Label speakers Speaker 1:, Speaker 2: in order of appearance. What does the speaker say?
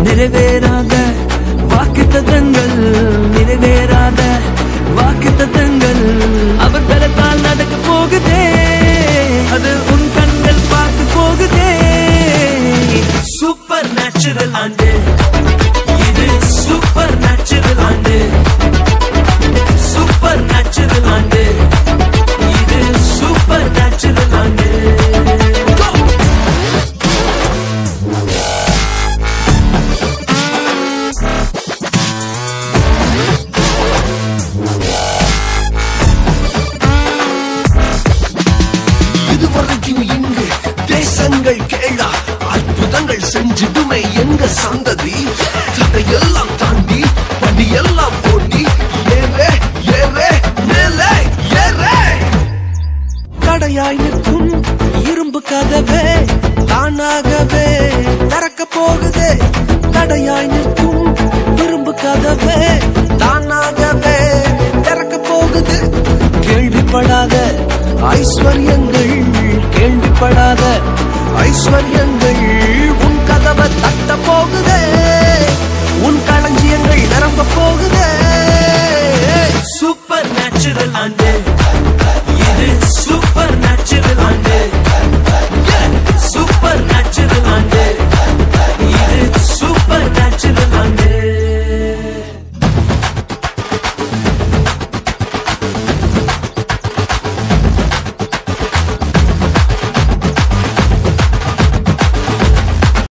Speaker 1: நிறைவேறாத வாக்குத்தத்தங்கள், நிறைவேறாத வாக்குத்தத்தங்கள் அவர் தரத்தால் நடக்க போகுதே, அது உன் கண்கள் பார்த்து போகுதே. சூப்பர் நேச்சுரல் ஆண்டு இது, சூப்பர் நேச்சுரல் ஆண்டு, சூப்பர் நேச்சுரல் ஆண்டு இது, சூப்பர் நேச்சுரல் ஆண்டு.
Speaker 2: இதுவரைக்கும் இங்கு தேசங்கள் கேளா அற்புதங்கள் செஞ்சிடுமே எங்க சந்ததி. தடையெல்லாம் தாண்டி படியெல்லாம் ஓடி ஏறே ஏறே மேலே ஏறே.
Speaker 1: தடையாய் நிற்கும் இரும்பு கதவே தானாகவே திறக்க போகுதே. தடையாய் நிற்கும் இரும்பு கதவே தானாகவே திறக்க போகுது. கேள்விப்படாத ஐஸ்வர்யங்கள், கேள்விப்படாத ஐஸ்வர்யங்கள் உன் கதவை தட்ட போகுதே, உன் களஞ்சியங்கள் நிரம்ப போகுதே. சூப்பர் நேச்சுரல் ஆண்டு